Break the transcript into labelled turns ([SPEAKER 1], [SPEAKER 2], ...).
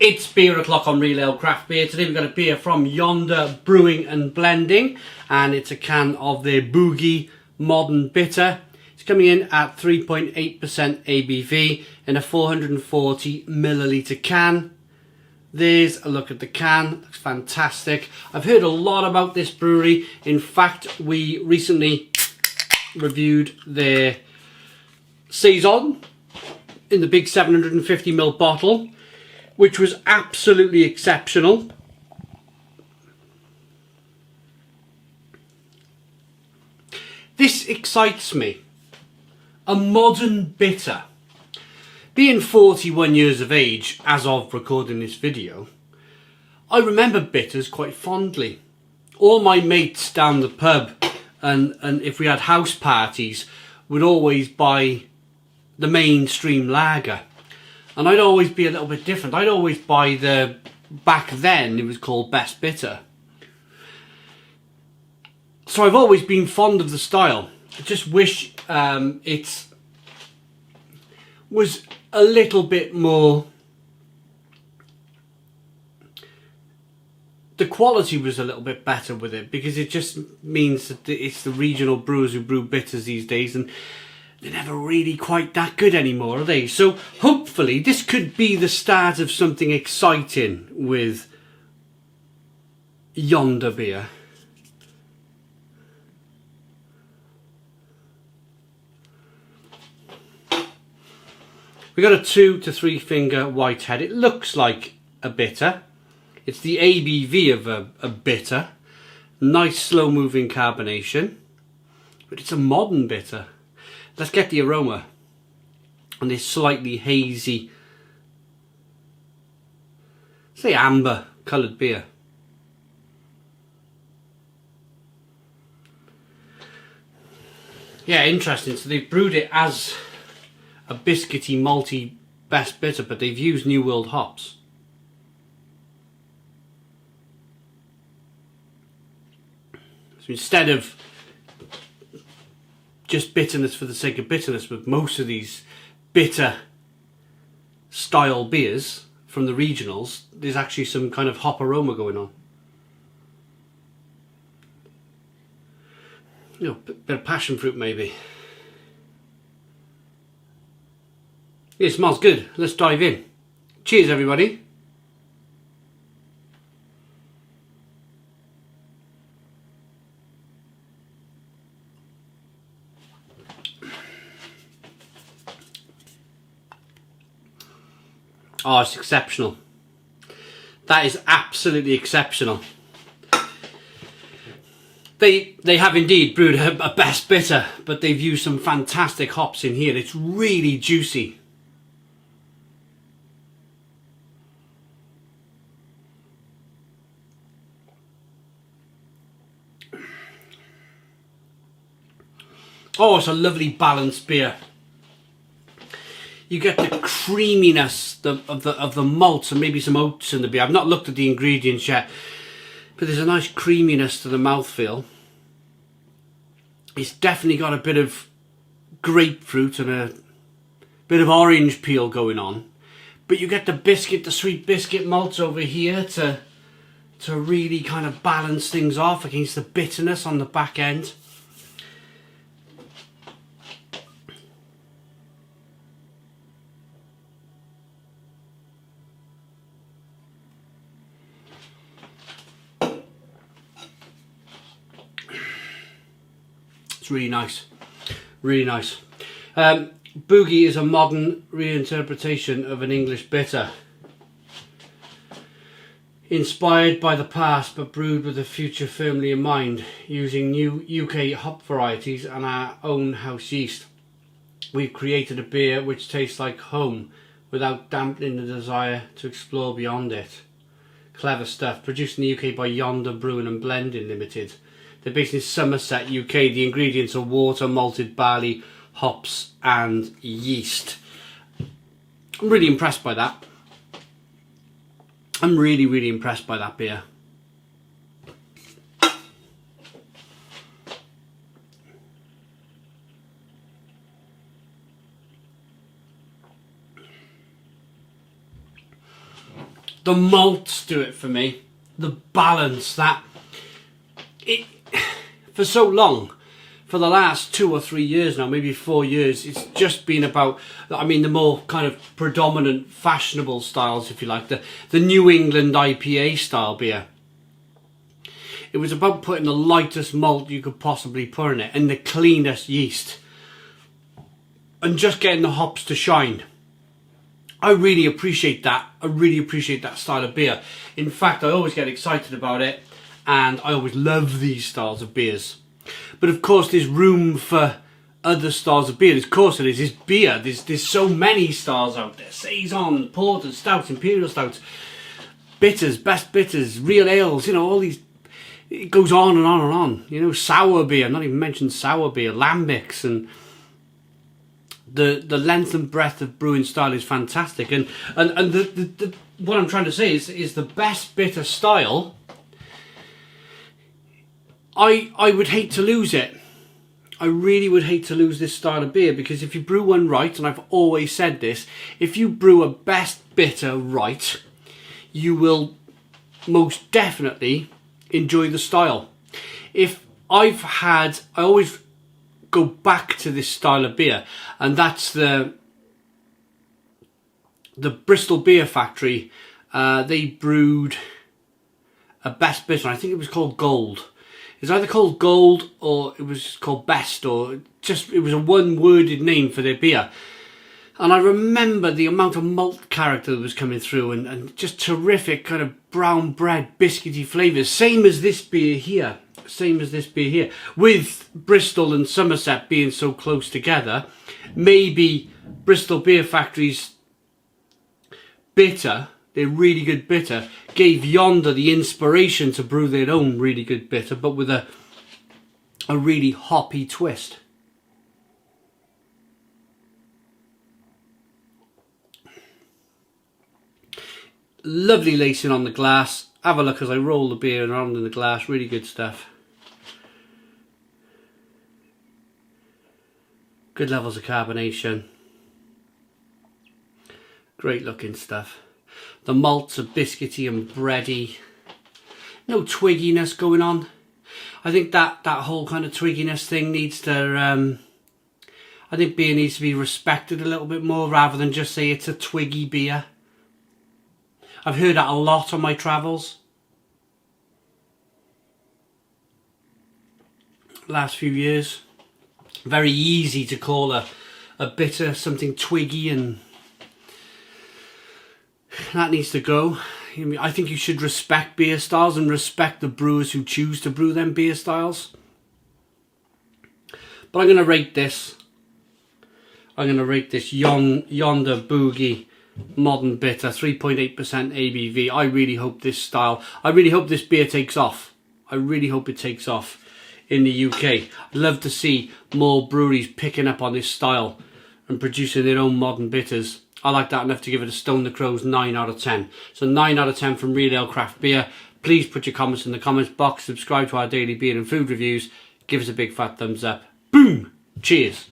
[SPEAKER 1] It's beer o'clock on Real Ale Craft Beer. Today we've got a beer from Yonder Brewing and Blending, and it's a can of their Boogie Modern Bitter. It's coming in at 3.8% ABV in a 440 milliliter can. There's a look at the can. Looks fantastic. I've heard a lot about this brewery. In fact, we recently reviewed their Saison in the big 750ml bottle, which was absolutely exceptional. This excites me. A modern bitter. Being 41 years of age as of recording this video, I remember bitters quite fondly. All my mates down the pub and if we had house parties would always buy the mainstream lager. And I'd always be a little bit different. I'd always buy the, back then it was called Best Bitter. So I've always been fond of the style. I just wish it was a little bit more, the quality was a little bit better with it, because it just means that it's the regional brewers who brew bitters these days, and they're never really quite that good anymore, are they? So hopefully this could be the start of something exciting with Yonder beer. We got a 2 to 3 finger whitehead. It looks like a bitter. It's the ABV of a bitter. Nice slow moving carbonation, but it's a modern bitter. Let's get the aroma on this slightly hazy, say amber coloured beer. Yeah, interesting. So they've brewed it as a biscuity, malty Best Bitter, but they've used New World hops. So instead of just bitterness for the sake of bitterness, with most of these bitter style beers from the regionals, there's actually some kind of hop aroma going on. You know, a bit of passion fruit maybe. It smells good. Let's dive in. Cheers, everybody. Oh, it's exceptional. That is absolutely exceptional. They have indeed brewed a Best Bitter, but they've used some fantastic hops in here. It's really juicy. Oh, it's a lovely balanced beer. You get the creaminess of the malts and maybe some oats in the beer. I've not looked at the ingredients yet, but there's a nice creaminess to the mouthfeel. It's definitely got a bit of grapefruit and a bit of orange peel going on, but you get the sweet biscuit malts over here to really kind of balance things off against the bitterness on the back end. It's really nice, really nice. Boogie is a modern reinterpretation of an English bitter, inspired by the past but brewed with the future firmly in mind, using new UK hop varieties and our own house yeast. We've created a beer which tastes like home without dampening the desire to explore beyond it. Clever stuff. Produced in the UK by Yonder Brewing and Blending Limited. They're based in Somerset, UK. The ingredients are water, malted barley, hops and yeast. I'm really impressed by that. I'm really impressed by that beer. The malts do it for me. The balance that it for so long, for the last 2 or 3 years now, maybe 4 years, it's just been about, I mean, the more kind of predominant fashionable styles, if you like, the New England IPA style beer. It was about putting the lightest malt you could possibly put in it and the cleanest yeast and just getting the hops to shine. I really appreciate that. I really appreciate that style of beer. In fact, I always get excited about it, and I always love these styles of beers. But of course, there's room for other styles of beer. Of course it is. It's beer. There's so many styles out there. Saison, porters, stouts, imperial stouts, bitters, best bitters, real ales, you know, all these. It goes on and on and on. You know, sour beer. I've not even mentioned sour beer, lambics, and the length and breadth of brewing style is fantastic. And the what I'm trying to say is the best bitter style. I would hate to lose it. I really would hate to lose this style of beer, because if you brew one right, and I've always said this, if you brew a best bitter right, you will most definitely enjoy the style. I always go back to this style of beer, and that's the Bristol Beer Factory. They brewed a best bitter. I think it was called Gold. It's either called Gold or it was called Best, or just it was a one-worded name for their beer. And I remember the amount of malt character that was coming through, and just terrific kind of brown bread, biscuity flavours. Same as this beer here. Same as this beer here. With Bristol and Somerset being so close together, maybe Bristol Beer Factory's bitter, their really good bitter, gave Yonder the inspiration to brew their own really good bitter, but with a really hoppy twist. Lovely lacing on the glass. Have a look as I roll the beer around in the glass. Really good stuff. Good levels of carbonation. Great looking stuff. The malts are biscuity and bready. No twigginess going on. I think that whole kind of twigginess thing needs to... I think beer needs to be respected a little bit more, rather than just say it's a twiggy beer. I've heard that a lot on my travels. Last few years. Very easy to call a bitter something twiggy, and that needs to go. I think you should respect beer styles and respect the brewers who choose to brew them beer styles. But I'm going to rate this. I'm going to rate this Yonder Boogie Modern Bitter, 3.8% ABV. I really hope this beer takes off. I really hope it takes off in the UK. I'd love to see more breweries picking up on this style and producing their own modern bitters. I like that enough to give it a Stone the Crows 9 out of 10. So 9 out of 10 from Real Ale Craft Beer. Please put your comments in the comments box. Subscribe to our daily beer and food reviews. Give us a big fat thumbs up. Boom! Cheers!